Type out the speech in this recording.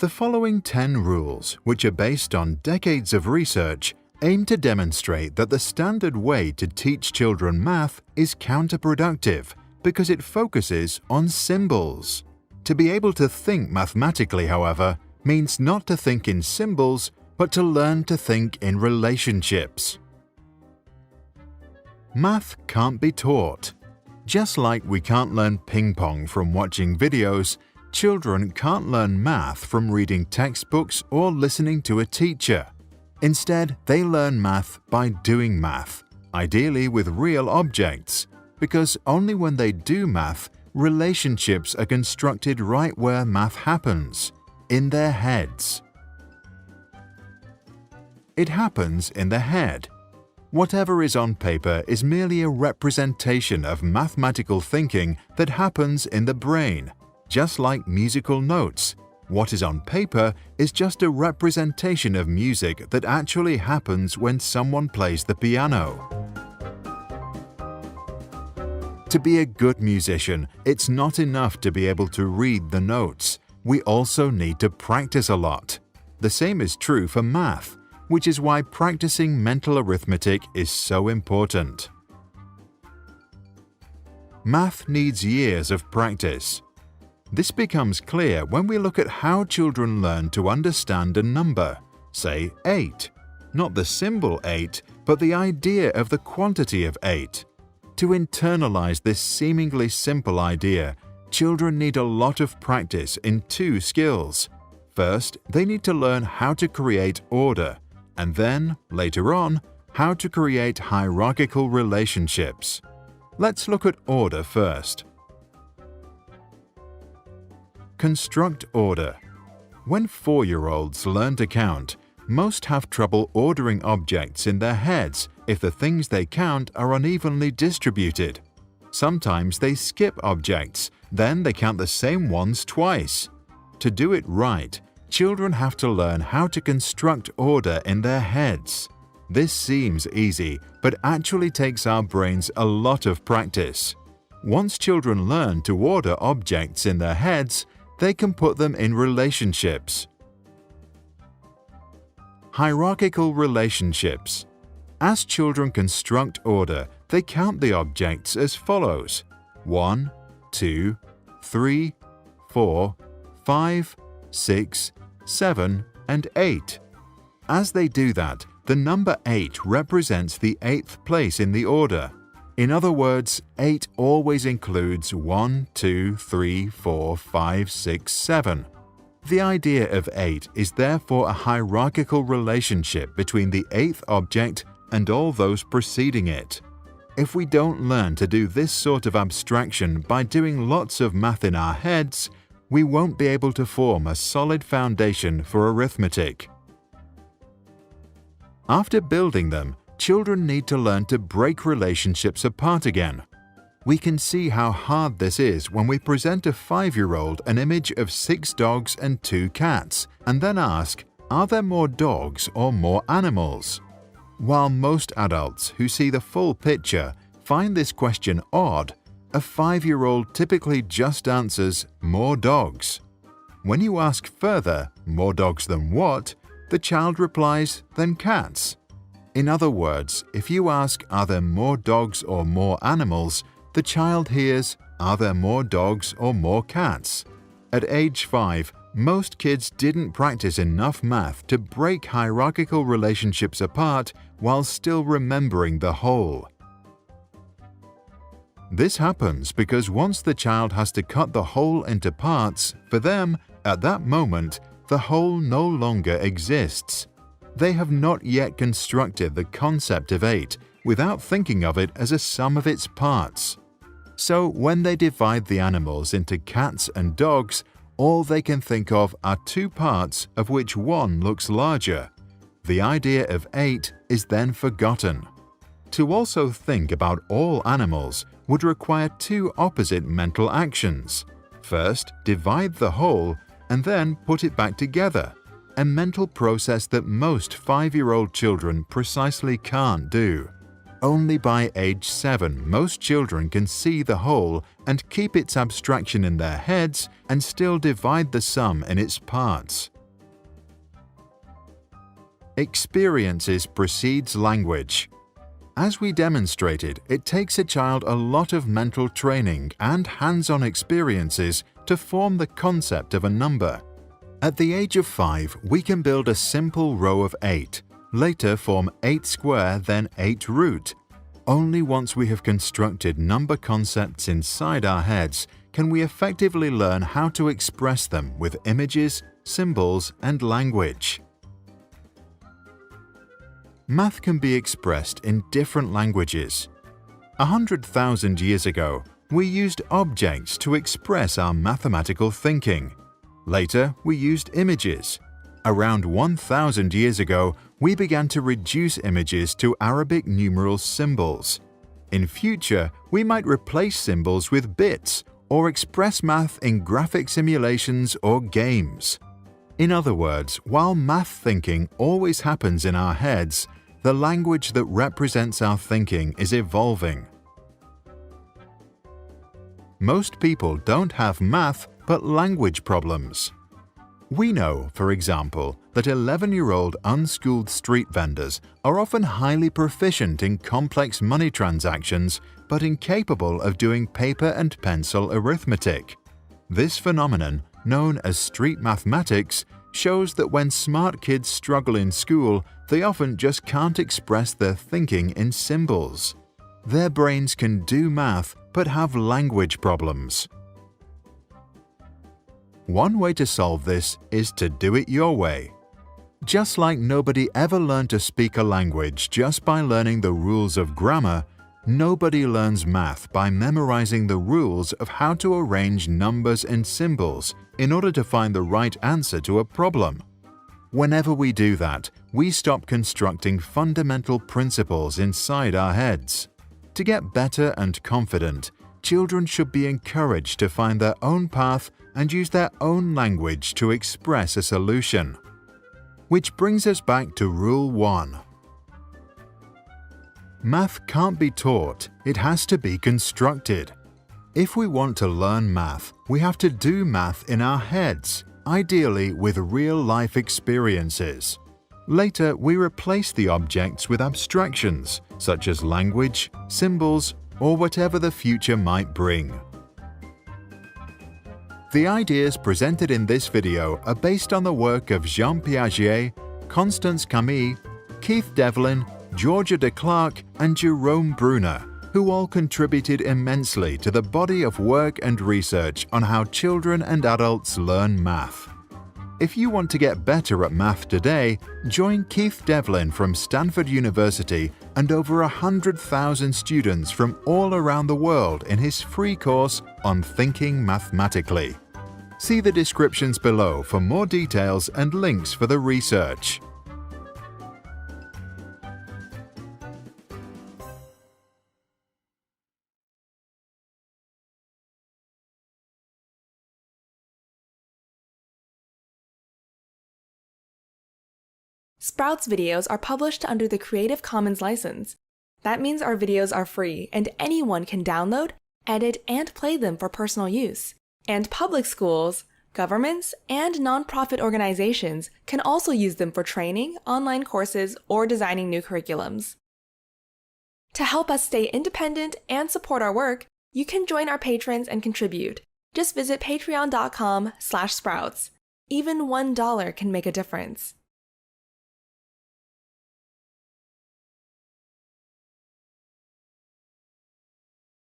The following 10 rules, which are based on decades of research, aim to demonstrate that the standard way to teach children math is counterproductive because it focuses on symbols. To be able to think mathematically, however, means not to think in symbols, but to learn to think in relationships. Math can't be taught. Just like we can't learn ping pong from watching videos, children can't learn math from reading textbooks or listening to a teacher. Instead, they learn math by doing math, ideally with real objects, because only when they do math, relationships are constructed right where math happens, in their heads. It happens in the head. Whatever is on paper is merely a representation of mathematical thinking that happens in the brain, just like musical notes. What is on paper is just a representation of music that actually happens when someone plays the piano. To be a good musician, it's not enough to be able to read the notes. We also need to practice a lot. The same is true for math, which is why practicing mental arithmetic is so important. Math needs years of practice. This becomes clear when we look at how children learn to understand a number, say 8. Not the symbol 8, but the idea of the quantity of 8. To internalize this seemingly simple idea, children need a lot of practice in 2 skills. First, they need to learn how to create order, and then, later on, how to create hierarchical relationships. Let's look at order first. Construct order. When 4-year-olds learn to count, most have trouble ordering objects in their heads if the things they count are unevenly distributed. Sometimes they skip objects, then they count the same ones twice. To do it right, children have to learn how to construct order in their heads. This seems easy, but actually takes our brains a lot of practice. Once children learn to order objects in their heads, they can put them in relationships. Hierarchical relationships. As children construct order, they count the objects as follows: 1, 2, 3, 4, 5, 6, 7, and 8. As they do that, the number 8 represents the 8th place in the order. In other words, 8 always includes 1, 2, 3, 4, 5, 6, 7. The idea of 8 is therefore a hierarchical relationship between the 8th object and all those preceding it. If we don't learn to do this sort of abstraction by doing lots of math in our heads, we won't be able to form a solid foundation for arithmetic. After building them, children need to learn to break relationships apart again. We can see how hard this is when we present a 5-year-old an image of 6 dogs and 2 cats, and then ask, are there more dogs or more animals? While most adults who see the full picture find this question odd, a 5-year-old typically just answers, more dogs. When you ask further, more dogs than what? The child replies, than cats. In other words, if you ask, are there more dogs or more animals? The child hears, are there more dogs or more cats? At age 5, most kids didn't practice enough math to break hierarchical relationships apart while still remembering the whole. This happens because once the child has to cut the whole into parts, for them, at that moment, the whole no longer exists. They have not yet constructed the concept of 8 without thinking of it as a sum of its parts. So when they divide the animals into cats and dogs, all they can think of are 2 parts of which one looks larger. The idea of 8 is then forgotten. To also think about all animals would require 2 opposite mental actions. First, divide the whole and then put it back together, a mental process that most 5-year-old children precisely can't do. Only by age 7 most children can see the whole and keep its abstraction in their heads and still divide the sum in its parts. Experiences precedes language. As we demonstrated, it takes a child a lot of mental training and hands-on experiences to form the concept of a number. At the age of 5, we can build a simple row of 8, later form 8 square, then 8 root. Only once we have constructed number concepts inside our heads can we effectively learn how to express them with images, symbols, and language. Math can be expressed in different languages. 100,000 years ago, we used objects to express our mathematical thinking. Later, we used images. Around 1,000 years ago, we began to reduce images to Arabic numeral symbols. In future, we might replace symbols with bits or express math in graphic simulations or games. In other words, while math thinking always happens in our heads, the language that represents our thinking is evolving. Most people don't have math but language problems. We know, for example, that 11-year-old unschooled street vendors are often highly proficient in complex money transactions but incapable of doing paper and pencil arithmetic. This phenomenon, known as street mathematics, shows that when smart kids struggle in school, they often just can't express their thinking in symbols. Their brains can do math but have language problems. One way to solve this is to do it your way. Just like nobody ever learned to speak a language just by learning the rules of grammar, nobody learns math by memorizing the rules of how to arrange numbers and symbols in order to find the right answer to a problem. Whenever we do that, we stop constructing fundamental principles inside our heads. To get better and confident, children should be encouraged to find their own path and use their own language to express a solution. Which brings us back to Rule 1. Math can't be taught, it has to be constructed. If we want to learn math, we have to do math in our heads, ideally with real-life experiences. Later, we replace the objects with abstractions, such as language, symbols, or whatever the future might bring. The ideas presented in this video are based on the work of Jean Piaget, Constance Camille, Keith Devlin, Georgia de Clark, and Jerome Bruner, who all contributed immensely to the body of work and research on how children and adults learn math. If you want to get better at math today, join Keith Devlin from Stanford University and over 100,000 students from all around the world in his free course on Thinking Mathematically. See the descriptions below for more details and links for the research. Sprouts videos are published under the Creative Commons license. That means our videos are free and anyone can download, edit, and play them for personal use. And public schools, governments, and nonprofit organizations can also use them for training, online courses, or designing new curriculums. To help us stay independent and support our work, you can join our patrons and contribute. Just visit patreon.com/sprouts. Even $1 can make a difference.